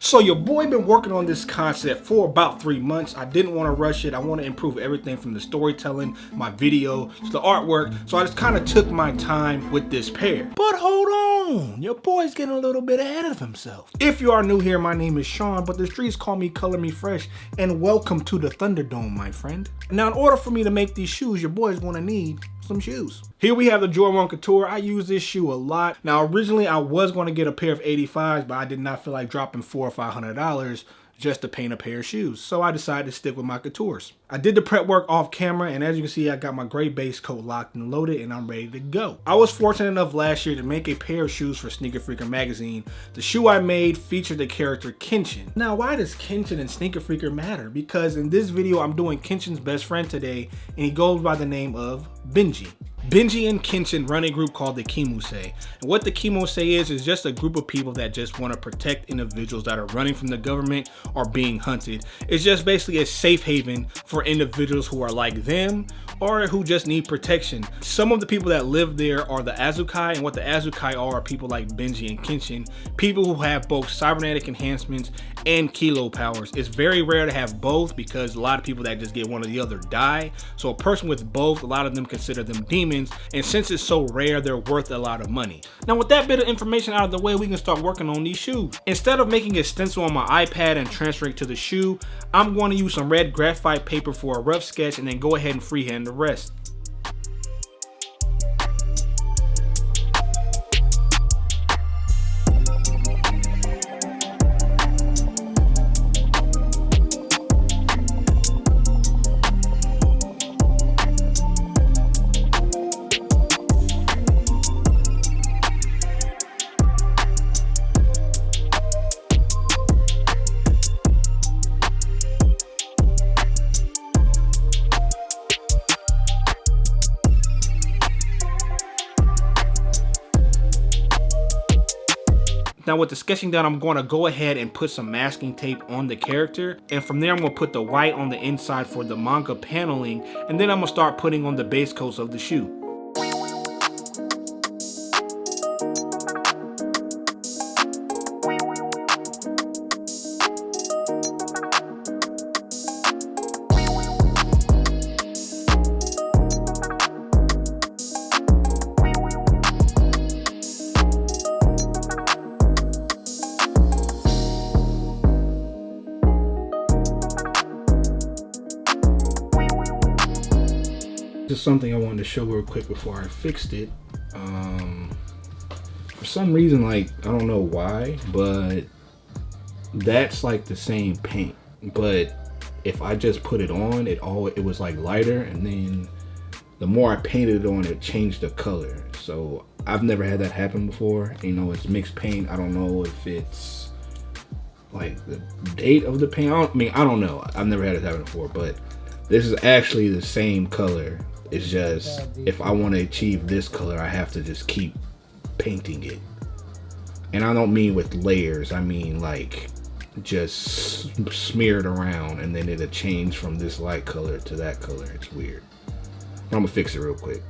So your boy been working on this concept for about 3 months. I didn't want to rush it. I want to improve everything from the storytelling, my video, to the artwork. So I just kind of took my time with this pair. But hold on, your boy's getting a little bit ahead of himself. If you are new here, my name is Sean, but the streets call me Color Me Fresh, and welcome to the Thunderdome, my friend. Now, in order for me to make these shoes, your boy's gonna need some shoes. Here we have the Jordan 1 Couture. I use this shoe a lot. Now, originally I was going to get a pair of 85s, but I did not feel like dropping $400 or $500 just to paint a pair of shoes. So I decided to stick with my Coutures. I did the prep work off camera, and as you can see, I got my gray base coat locked and loaded, and I'm ready to go. I was fortunate enough last year to make a pair of shoes for Sneaker Freaker magazine. The shoe I made featured the character Kenshin. Now, why does Kenshin and Sneaker Freaker matter? Because in this video, I'm doing Kenshin's best friend today, and he goes by the name of Benji. Benji and Kenshin run a group called the Kimuse. And what the Kimuse is just a group of people that just want to protect individuals that are running from the government or being hunted. It's just basically a safe haven for individuals who are like them or who just need protection. Some of the people that live there are the Azukai, and what the Azukai are people like Benji and Kenshin, people who have both cybernetic enhancements and kilo powers. It's very rare to have both because a lot of people that just get one or the other die. So a person with both, a lot of them consider them demons, and since it's so rare, they're worth a lot of money. Now, with that bit of information out of the way, we can start working on these shoes. Instead of making a stencil on my iPad and transferring it to the shoe, I'm going to use some red graphite paper for a rough sketch and then go ahead and freehand the rest. Now with the sketching done, I'm going to go ahead and put some masking tape on the character, and from there I'm going to put the white on the inside for the manga paneling, and then I'm going to start putting on the base coats of the shoe. Just something I wanted to show real quick before I fixed it. For some reason, like, I don't know why, but that's like the same paint, but if I just put it on, it was like lighter, and then the more I painted it on, it changed the color. So I've never had that happen before. You know, it's mixed paint. I don't know if it's like the date of the paint. I don't know. I've never had it happen before, but this is actually the same color. It's just, if I want to achieve this color, I have to just keep painting it. And I don't mean with layers, I mean like just smear it around, and then it'll change from this light color to that color. It's weird. I'm gonna fix it real quick.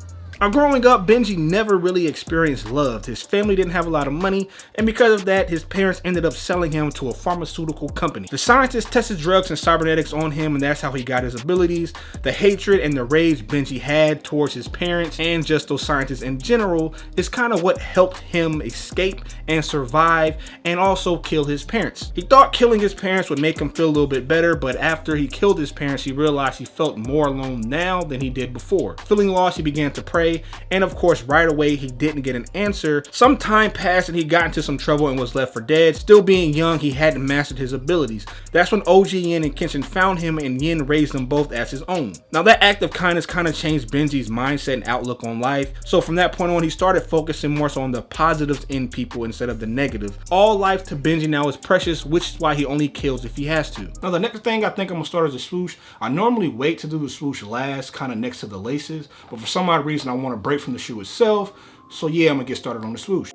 Now, growing up, Benji never really experienced love. His family didn't have a lot of money, and because of that, his parents ended up selling him to a pharmaceutical company. The scientists tested drugs and cybernetics on him, and that's how he got his abilities. The hatred and the rage Benji had towards his parents and just those scientists in general is kind of what helped him escape and survive, and also kill his parents. He thought killing his parents would make him feel a little bit better, but after he killed his parents, he realized he felt more alone now than he did before. Feeling lost, he began to pray. And of course, right away, he didn't get an answer. Some time passed and he got into some trouble and was left for dead. Still being young, he hadn't mastered his abilities. That's when OG Yin and Kenshin found him, and Yin raised them both as his own. Now, that act of kindness kind of changed Benji's mindset and outlook on life. So from that point on, he started focusing more so on the positives in people instead of the negative. All life to Benji now is precious, which is why he only kills if he has to. Now, the next thing I think I'm gonna start is a swoosh. I normally wait to do the swoosh last, kind of next to the laces, but for some odd reason, I want to break from the shoe itself. So yeah, I'm gonna get started on the swoosh.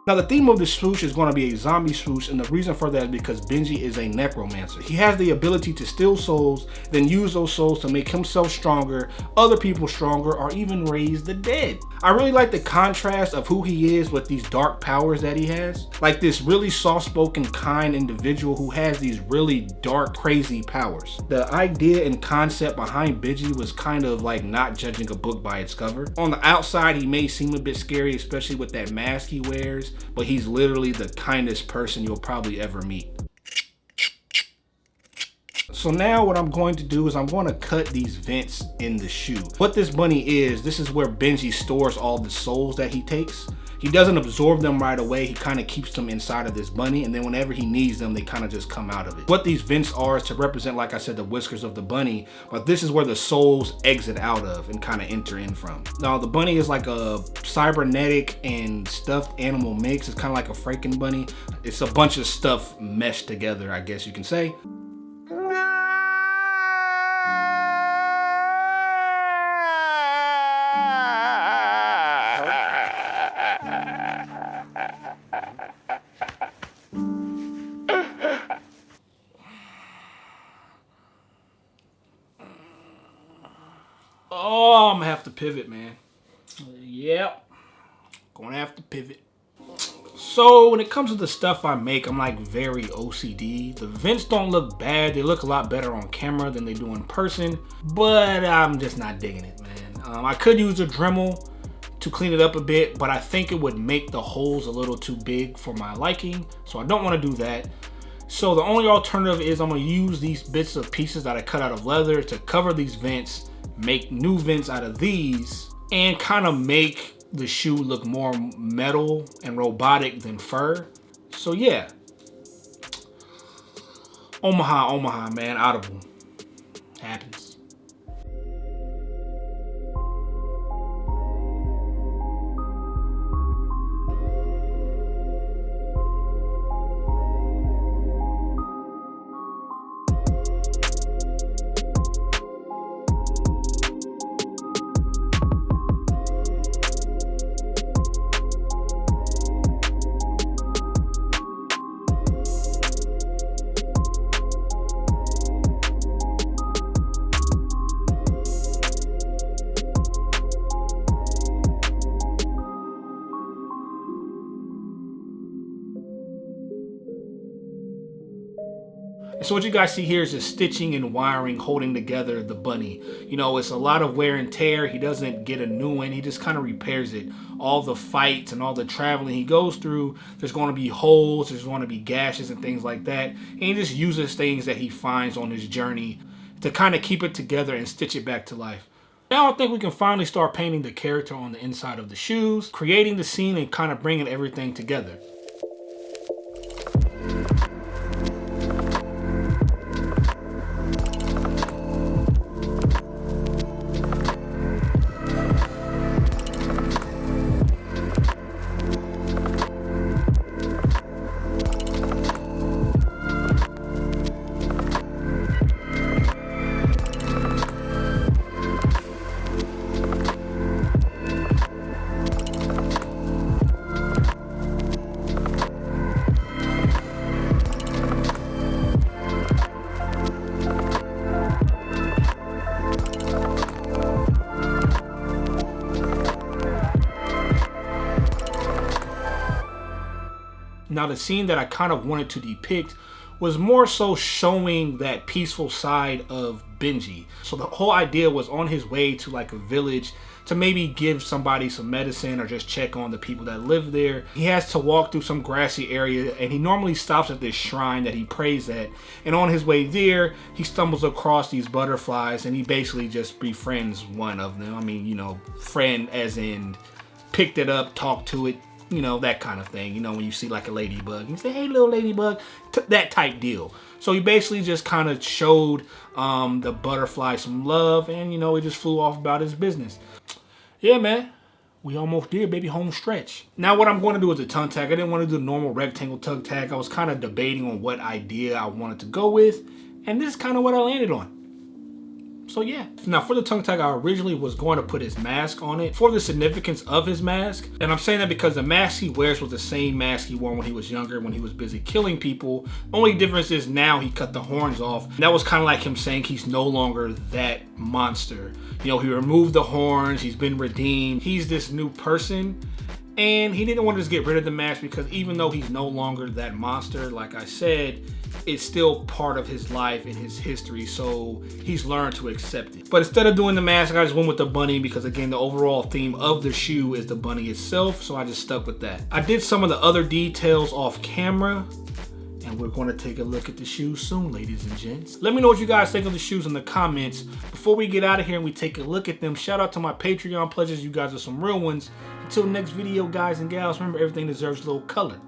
Now the theme of the swoosh is going to be a zombie swoosh, and the reason for that is because Benji is a necromancer. He has the ability to steal souls, then use those souls to make himself stronger, other people stronger, or even raise the dead. I really like the contrast of who he is with these dark powers that he has. Like this really soft-spoken, kind individual who has these really dark, crazy powers. The idea and concept behind Benji was kind of like not judging a book by its cover. On the outside, he may seem a bit scary, especially with that mask he wears, but he's literally the kindest person you'll probably ever meet. So now what I'm going to do is I'm going to cut these vents in the shoe. What this bunny is, this is where Benji stores all the souls that he takes. He doesn't absorb them right away. He kind of keeps them inside of this bunny, and then whenever he needs them, they kind of just come out of it. What these vents are is to represent, like I said, the whiskers of the bunny, but this is where the souls exit out of and kind of enter in from. Now, the bunny is like a cybernetic and stuffed animal mix. It's kind of like a Franken bunny. It's a bunch of stuff meshed together, I guess you can say. Oh, I'm gonna have to pivot, man. Yep, gonna have to pivot. So when it comes to the stuff I make, I'm like very OCD. The vents don't look bad. They look a lot better on camera than they do in person, but I'm just not digging it, man. I could use a Dremel to clean it up a bit, but I think it would make the holes a little too big for my liking, so I don't want to do that. So the only alternative is I'm gonna use these bits of pieces that I cut out of leather to cover these vents, make new vents out of these, and kind of make the shoe look more metal and robotic than fur. So yeah, Omaha, man, audible. Happens. So what you guys see here is just stitching and wiring holding together the bunny. You know, it's a lot of wear and tear. He doesn't get a new one. He just kind of repairs it. All the fights and all the traveling he goes through, there's going to be holes, there's going to be gashes and things like that. And he just uses things that he finds on his journey to kind of keep it together and stitch it back to life. Now I think we can finally start painting the character on the inside of the shoes, creating the scene and kind of bringing everything together. Now the scene that I kind of wanted to depict was more so showing that peaceful side of Benji. So the whole idea was on his way to like a village to maybe give somebody some medicine or just check on the people that live there. He has to walk through some grassy area and he normally stops at this shrine that he prays at. And on his way there, he stumbles across these butterflies and he basically just befriends one of them. I mean, you know, friend as in picked it up, talked to it, you know, that kind of thing. You know, when you see like a ladybug, you say, hey, little ladybug, that type deal. So he basically just kind of showed the butterfly some love and, you know, he just flew off about his business. Yeah, man, we almost there, baby, home stretch. Now what I'm going to do is a tongue tag. I didn't want to do the normal rectangle tongue tag. I was kind of debating on what idea I wanted to go with, and this is kind of what I landed on. So yeah. Now for the tongue tag, I originally was going to put his mask on it for the significance of his mask. And I'm saying that because the mask he wears was the same mask he wore when he was younger, when he was busy killing people. Only difference is now he cut the horns off. And that was kind of like him saying he's no longer that monster. You know, he removed the horns, he's been redeemed. He's this new person. And he didn't want to just get rid of the mask because even though he's no longer that monster, like I said, it's still part of his life and his history, so he's learned to accept it. But instead of doing the mask, I just went with the bunny because again, the overall theme of the shoe is the bunny itself, so I just stuck with that. I did some of the other details off camera, and we're going to take a look at the shoes soon, ladies and gents. Let me know what you guys think of the shoes in the comments. Before we get out of here and we take a look at them, shout out to my Patreon pledges. You guys are some real ones. Until next video, guys and gals, remember everything deserves a little color.